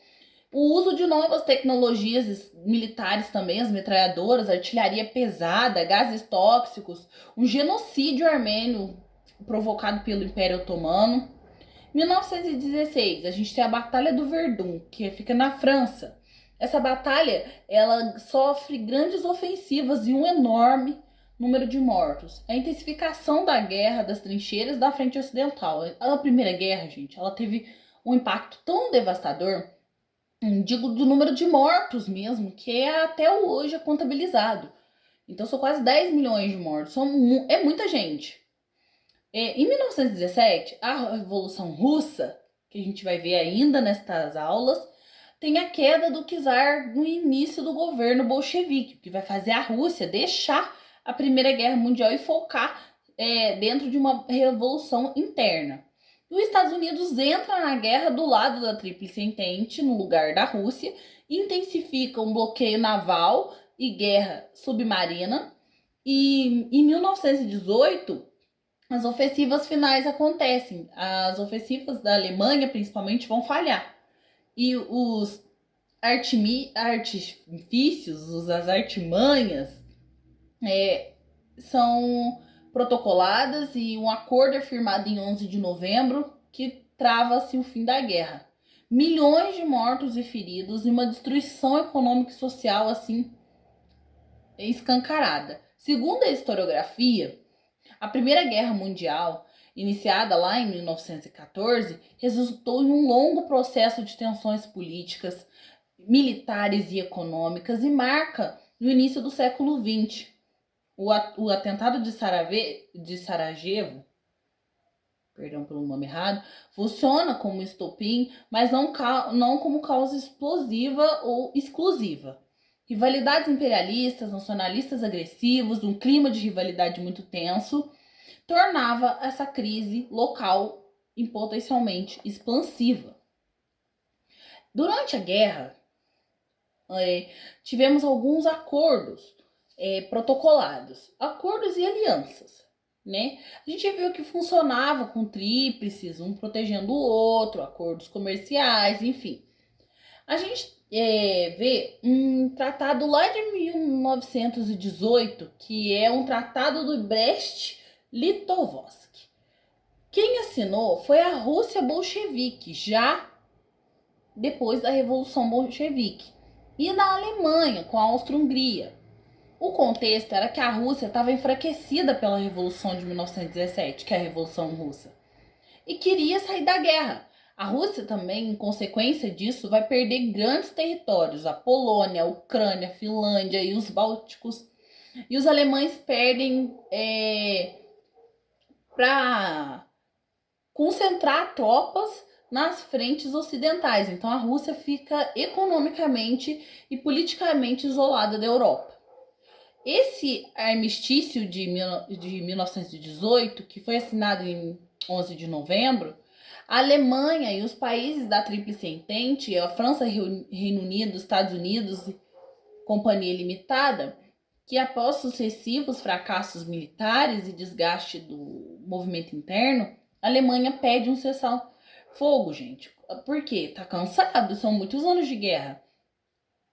O uso de novas tecnologias militares também, as metralhadoras, artilharia pesada, gases tóxicos, um genocídio armênio provocado pelo Império Otomano. 1916, a gente tem a Batalha do Verdun, que fica na França. Essa batalha, ela sofre grandes ofensivas e um enorme número de mortos. A intensificação da guerra das trincheiras da frente ocidental. A Primeira Guerra, gente, ela teve um impacto tão devastador, digo, do número de mortos mesmo, que até hoje é contabilizado. Então são quase 10 milhões de mortos, é muita gente. Em 1917, a Revolução Russa, que a gente vai ver ainda nestas aulas, tem a queda do czar no início do governo bolchevique, que vai fazer a Rússia deixar a Primeira Guerra Mundial e focar dentro de uma revolução interna. E os Estados Unidos entram na guerra do lado da Tríplice Entente, no lugar da Rússia, intensifica um bloqueio naval e guerra submarina. E em 1918, as ofensivas finais acontecem. As ofensivas da Alemanha, principalmente, vão falhar. E os artifícios, as artimanhas, são protocoladas e um acordo é firmado em 11 de novembro que trava-se o fim da guerra. Milhões de mortos e feridos e uma destruição econômica e social assim escancarada. Segundo a historiografia, a Primeira Guerra Mundial, iniciada lá em 1914, resultou em um longo processo de tensões políticas, militares e econômicas e marca no início do século XX. O atentado de Sarajevo, perdão pelo nome errado, funciona como estopim, mas não como causa explosiva ou exclusiva. Rivalidades imperialistas, nacionalistas agressivos, um clima de rivalidade muito tenso, tornava essa crise local e potencialmente expansiva. Durante a guerra, tivemos alguns acordos protocolados, acordos e alianças, né? A gente viu que funcionava com tríplices, um protegendo o outro, acordos comerciais, enfim. A gente vê um tratado lá de 1918, que é um tratado do Brest-Litovsk. Quem assinou foi a Rússia bolchevique, já depois da Revolução Bolchevique, e na Alemanha, com a Áustria-Hungria. O contexto era que a Rússia estava enfraquecida pela Revolução de 1917, que é a Revolução Russa, e queria sair da guerra. A Rússia também, em consequência disso, vai perder grandes territórios, a Polônia, a Ucrânia, a Finlândia e os Bálticos. E os alemães perdem para concentrar tropas nas frentes ocidentais. Então a Rússia fica economicamente e politicamente isolada da Europa. Esse armistício de 1918, que foi assinado em 11 de novembro, a Alemanha e os países da Tríplice Entente, a França, Reino Unido, Estados Unidos e Companhia Limitada, que após sucessivos fracassos militares e desgaste do movimento interno, a Alemanha pede um cessar-fogo, gente. Por quê? Tá cansado, são muitos anos de guerra.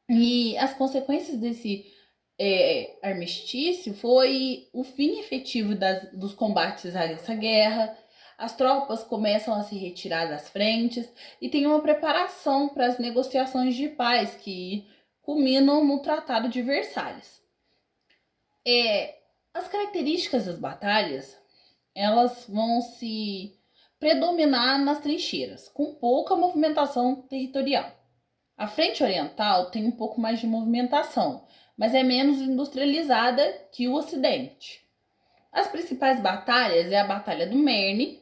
E as consequências desse armistício foi o fim efetivo dos combates a essa guerra. As tropas começam a se retirar das frentes e tem uma preparação para as negociações de paz que culminam no Tratado de Versalhes. As características das batalhas, elas vão se predominar nas trincheiras, com pouca movimentação territorial. A frente oriental tem um pouco mais de movimentação, mas é menos industrializada que o ocidente. As principais batalhas é a Batalha do Marne,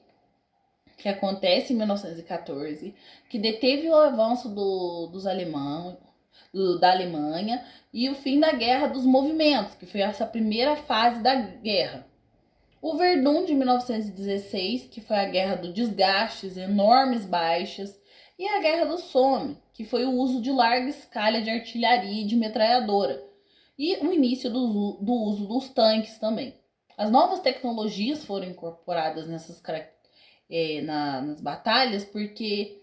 que acontece em 1914, que deteve o avanço da Alemanha e o fim da Guerra dos Movimentos, que foi essa primeira fase da guerra. O Verdun de 1916, que foi a Guerra do Desgastes, enormes baixas, e a Guerra do Somme, que foi o uso de larga escala de artilharia e de metralhadora, e o início do uso dos tanques também. As novas tecnologias foram incorporadas nas batalhas porque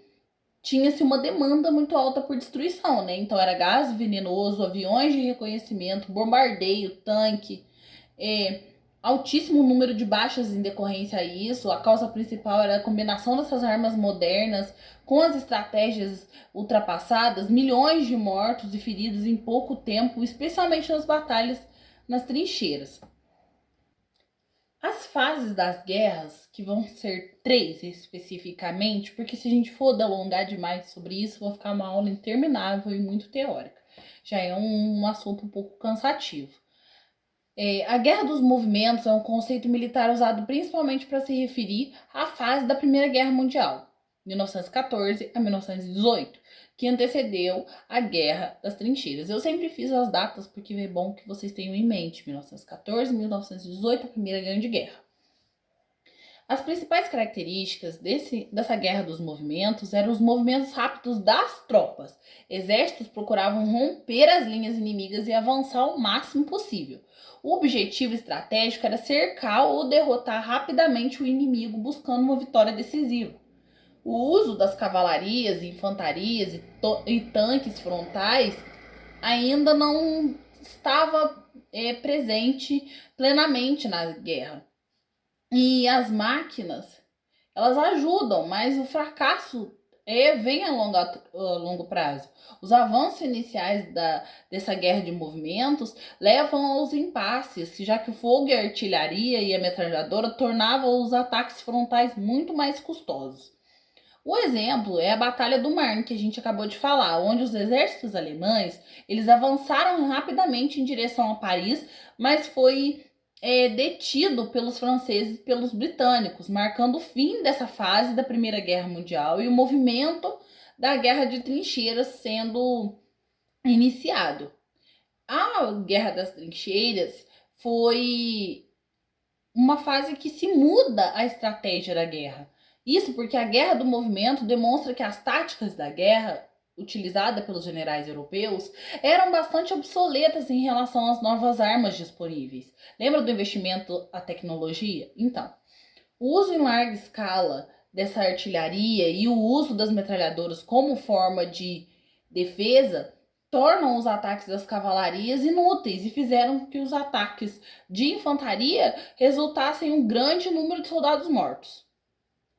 tinha-se uma demanda muito alta por destruição, né? Então era gás venenoso, aviões de reconhecimento, bombardeio, tanque, altíssimo número de baixas em decorrência a isso. A causa principal era a combinação dessas armas modernas com as estratégias ultrapassadas, milhões de mortos e feridos em pouco tempo, especialmente nas batalhas nas trincheiras. As fases das guerras, que vão ser 3 especificamente, porque se a gente for delongar demais sobre isso, vai ficar uma aula interminável e muito teórica. Já é um assunto um pouco cansativo. A Guerra dos Movimentos é um conceito militar usado principalmente para se referir à fase da Primeira Guerra Mundial, 1914 a 1918, que antecedeu a Guerra das Trincheiras. Eu sempre fiz as datas porque é bom que vocês tenham em mente, 1914 e 1918, a Primeira Grande Guerra. As principais características dessa guerra dos movimentos eram os movimentos rápidos das tropas. Exércitos procuravam romper as linhas inimigas e avançar o máximo possível. O objetivo estratégico era cercar ou derrotar rapidamente o inimigo, buscando uma vitória decisiva. O uso das cavalarias, infantarias e tanques frontais ainda não estava presente plenamente na guerra. E as máquinas, elas ajudam, mas o fracasso vem a longo prazo. Os avanços iniciais dessa guerra de movimentos levam aos impasses, já que o fogo e a artilharia e a metralhadora tornavam os ataques frontais muito mais custosos. O exemplo é a Batalha do Marne, que a gente acabou de falar, onde os exércitos alemães eles avançaram rapidamente em direção a Paris, mas foi detido pelos franceses e pelos britânicos, marcando o fim dessa fase da Primeira Guerra Mundial e o movimento da Guerra de Trincheiras sendo iniciado. A Guerra das Trincheiras foi uma fase que se muda a estratégia da guerra. Isso porque a guerra do movimento demonstra que as táticas da guerra utilizada pelos generais europeus eram bastante obsoletas em relação às novas armas disponíveis. Lembra do investimento à tecnologia? Então, o uso em larga escala dessa artilharia e o uso das metralhadoras como forma de defesa tornam os ataques das cavalarias inúteis e fizeram que os ataques de infantaria resultassem em um grande número de soldados mortos.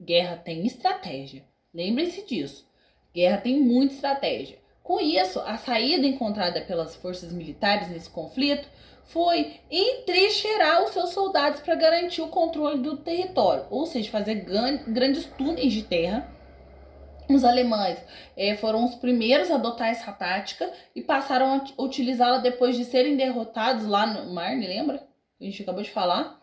Guerra tem estratégia. Lembrem-se disso. Guerra tem muita estratégia. Com isso, a saída encontrada pelas forças militares nesse conflito foi entrincheirar os seus soldados para garantir o controle do território, ou seja, fazer grandes túneis de terra. Os alemães foram os primeiros a adotar essa tática e passaram a utilizá-la depois de serem derrotados lá no Marne, lembra? A gente acabou de falar.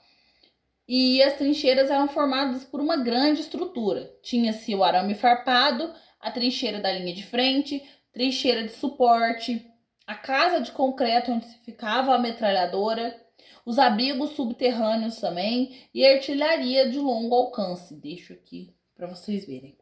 E as trincheiras eram formadas por uma grande estrutura. Tinha-se o arame farpado, a trincheira da linha de frente, trincheira de suporte, a casa de concreto onde se ficava a metralhadora, os abrigos subterrâneos também e a artilharia de longo alcance. Deixo aqui para vocês verem.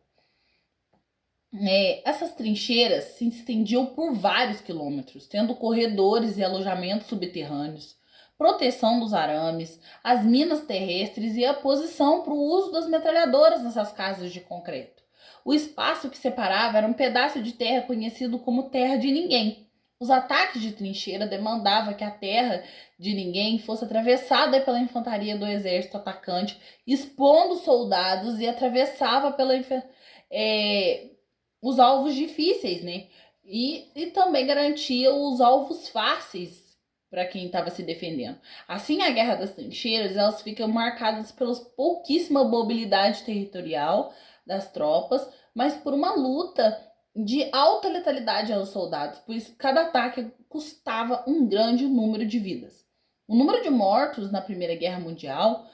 Essas trincheiras se estendiam por vários quilômetros, tendo corredores e alojamentos subterrâneos, proteção dos arames, as minas terrestres e a posição para o uso das metralhadoras nessas casas de concreto. O espaço que separava era um pedaço de terra conhecido como terra de ninguém. Os ataques de trincheira demandavam que a terra de ninguém fosse atravessada pela infantaria do exército atacante, expondo soldados e atravessava pela os alvos difíceis, né? E também garantia os alvos fáceis para quem estava se defendendo. Assim, a Guerra das Trincheiras, elas ficam marcadas pela pouquíssima mobilidade territorial das tropas, mas por uma luta de alta letalidade aos soldados, pois cada ataque custava um grande número de vidas. O número de mortos na Primeira Guerra Mundial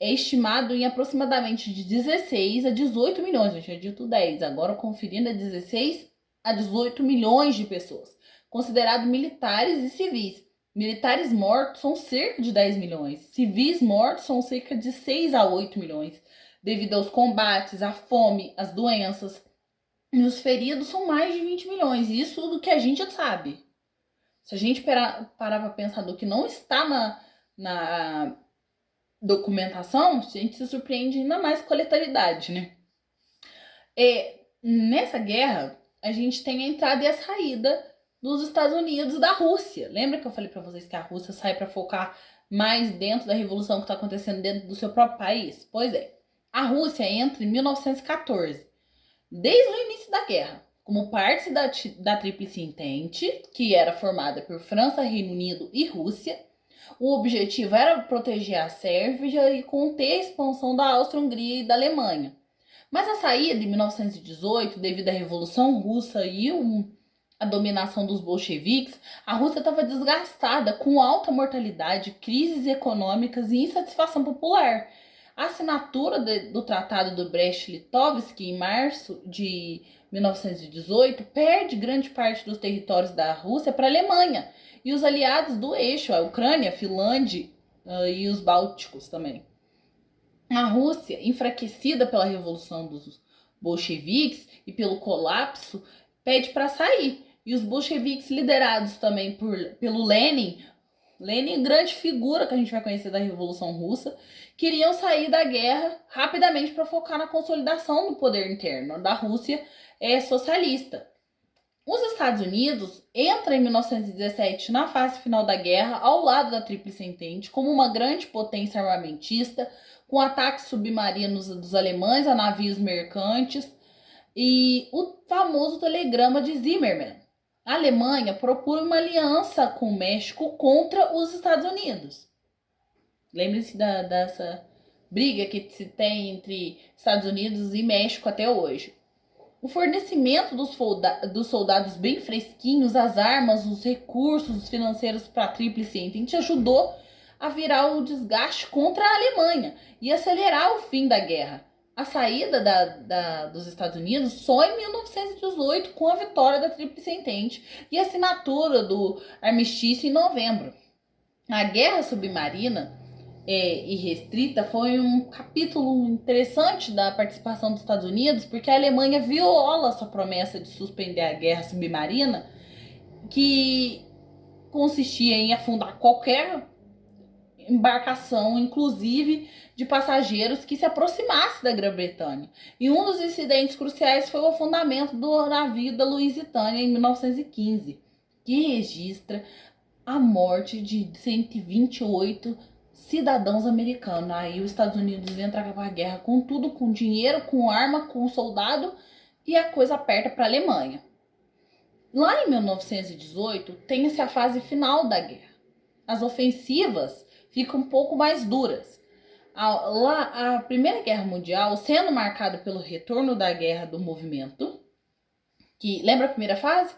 é estimado em aproximadamente de 16 a 18 milhões, eu tinha dito 10, agora conferindo é 16 a 18 milhões de pessoas, considerados militares e civis. Militares mortos são cerca de 10 milhões, civis mortos são cerca de 6 a 8 milhões, devido aos combates, à fome, às doenças. E os feridos são mais de 20 milhões, isso do que a gente sabe. Se a gente parar para pensar do que não está na documentação, a gente se surpreende ainda mais com a letalidade, né? Nessa guerra, a gente tem a entrada e a saída dos Estados Unidos e da Rússia. Lembra que eu falei para vocês que a Rússia sai para focar mais dentro da revolução que está acontecendo dentro do seu próprio país? Pois é. A Rússia entra em 1914, desde o início da guerra, como parte da Tríplice Entente, que era formada por França, Reino Unido e Rússia. O objetivo era proteger a Sérvia e conter a expansão da Áustria-Hungria e da Alemanha. Mas a saída, em 1918, devido à Revolução Russa e a dominação dos bolcheviques, a Rússia estava desgastada, com alta mortalidade, crises econômicas e insatisfação popular. A assinatura do Tratado do Brest-Litovsk, em março de 1918, perde grande parte dos territórios da Rússia para a Alemanha e os aliados do eixo, a Ucrânia, a Finlândia e os Bálticos também. A Rússia, enfraquecida pela Revolução dos Bolcheviques e pelo colapso, pede para sair. E os bolcheviques, liderados também pelo Lenin, Lenin, grande figura que a gente vai conhecer da Revolução Russa, queriam sair da guerra rapidamente para focar na consolidação do poder interno da Rússia socialista. Os Estados Unidos entram em 1917 na fase final da guerra, ao lado da Tríplice Entente, como uma grande potência armamentista, com ataques submarinos dos alemães a navios mercantes e o famoso telegrama de Zimmermann. A Alemanha propõe uma aliança com o México contra os Estados Unidos. Lembre-se dessa briga que se tem entre Estados Unidos e México até hoje. O fornecimento dos soldados bem fresquinhos, as armas, os recursos financeiros para a Tríplice Entente ajudou a virar o desgaste contra a Alemanha e acelerar o fim da guerra. A saída dos Estados Unidos só em 1918, com a vitória da Tríplice Entente e a assinatura do armistício em novembro. A Guerra Submarina e restrita foi um capítulo interessante da participação dos Estados Unidos, porque a Alemanha viola sua promessa de suspender a guerra submarina, que consistia em afundar qualquer embarcação, inclusive de passageiros, que se aproximasse da Grã-Bretanha. E um dos incidentes cruciais foi o afundamento do navio da Lusitânia em 1915, que registra a morte de 128 cidadãos americanos. Aí os Estados Unidos entram para a guerra com tudo, com dinheiro, com arma, com soldado, e a coisa aperta para a Alemanha. Lá em 1918, tem-se a fase final da guerra. As ofensivas ficam um pouco mais duras. A Primeira Guerra Mundial sendo marcada pelo retorno da guerra do movimento, que lembra a primeira fase?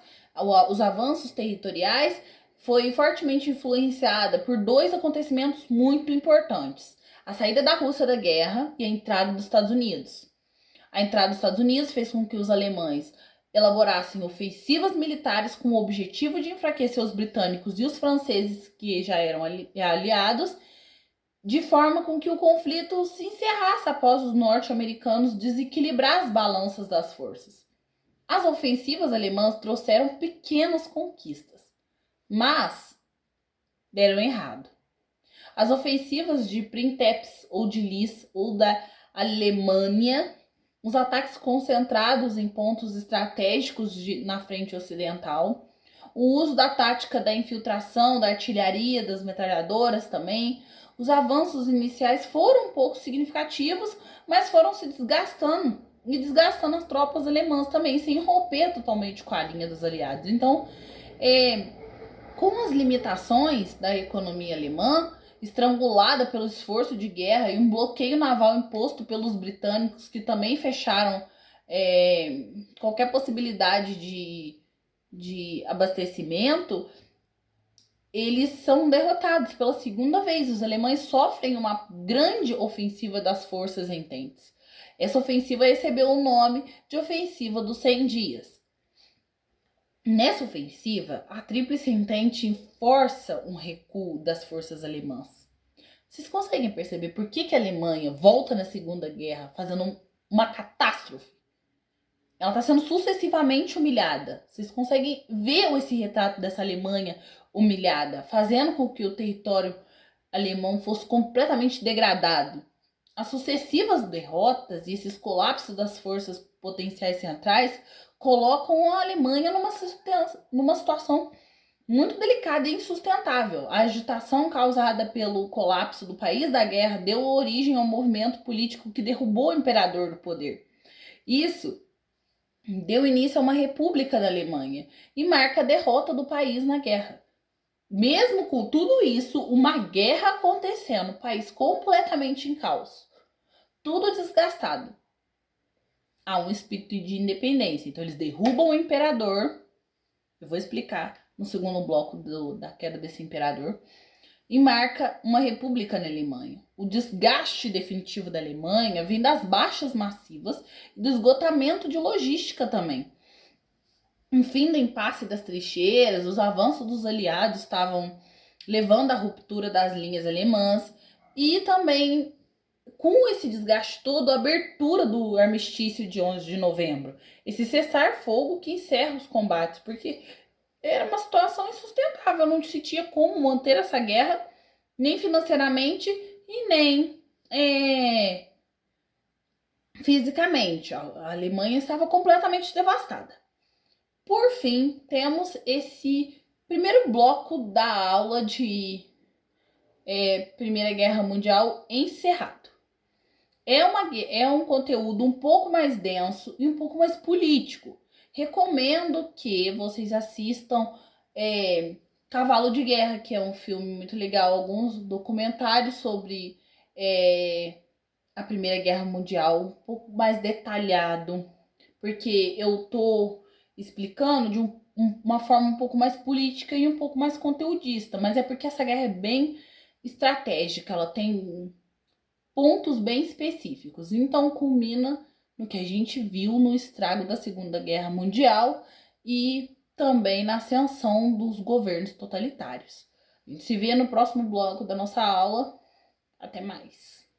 Os avanços territoriais, foi fortemente influenciada por dois acontecimentos muito importantes: a saída da Rússia da guerra e a entrada dos Estados Unidos. A entrada dos Estados Unidos fez com que os alemães elaborassem ofensivas militares com o objetivo de enfraquecer os britânicos e os franceses, que já eram aliados, de forma com que o conflito se encerrasse após os norte-americanos desequilibrar as balanças das forças. As ofensivas alemãs trouxeram pequenas conquistas, mas deram errado. As ofensivas de Princeps ou de Lis ou da Alemanha, os ataques concentrados em pontos estratégicos na frente ocidental, o uso da tática da infiltração, da artilharia, das metralhadoras também. Os avanços iniciais foram um pouco significativos, mas foram se desgastando e desgastando as tropas alemãs também, sem romper totalmente com a linha dos aliados. Então, com as limitações da economia alemã, estrangulada pelo esforço de guerra e um bloqueio naval imposto pelos britânicos, que também fecharam qualquer possibilidade de abastecimento, eles são derrotados pela segunda vez. Os alemães sofrem uma grande ofensiva das forças ententes. Essa ofensiva recebeu o nome de Ofensiva dos 100 Dias. Nessa ofensiva, a Tríplice Entente força um recuo das forças alemãs. Vocês conseguem perceber por que a Alemanha volta na Segunda Guerra fazendo uma catástrofe? Ela está sendo sucessivamente humilhada. Vocês conseguem ver esse retrato dessa Alemanha humilhada, fazendo com que o território alemão fosse completamente degradado. As sucessivas derrotas e esses colapsos das forças potenciais centrais colocam a Alemanha numa situação muito delicada e insustentável. A agitação causada pelo colapso do país da guerra deu origem a um movimento político que derrubou o imperador do poder. Isso deu início a uma república da Alemanha e marca a derrota do país na guerra. Mesmo com tudo isso, uma guerra acontecendo, o país completamente em caos, tudo desgastado. Há um espírito de independência. Então eles derrubam o imperador. Eu vou explicar no segundo bloco da queda desse imperador. E marca uma república na Alemanha. O desgaste definitivo da Alemanha vem das baixas massivas e do esgotamento de logística também. O fim do impasse das trincheiras, os avanços dos aliados estavam levando à ruptura das linhas alemãs e também com esse desgaste todo, a abertura do armistício de 11 de novembro, esse cessar-fogo que encerra os combates, porque era uma situação insustentável, não se tinha como manter essa guerra, nem financeiramente e nem fisicamente. A Alemanha estava completamente devastada. Por fim, temos esse primeiro bloco da aula de Primeira Guerra Mundial encerrado. É um conteúdo um pouco mais denso e um pouco mais político. Recomendo que vocês assistam Cavalo de Guerra, que é um filme muito legal, alguns documentários sobre a Primeira Guerra Mundial, um pouco mais detalhado, porque eu tô explicando de uma forma um pouco mais política e um pouco mais conteudista, mas é porque essa guerra é bem estratégica, ela tem pontos bem específicos. Então, culmina no que a gente viu no estrago da Segunda Guerra Mundial e também na ascensão dos governos totalitários. A gente se vê no próximo bloco da nossa aula. Até mais!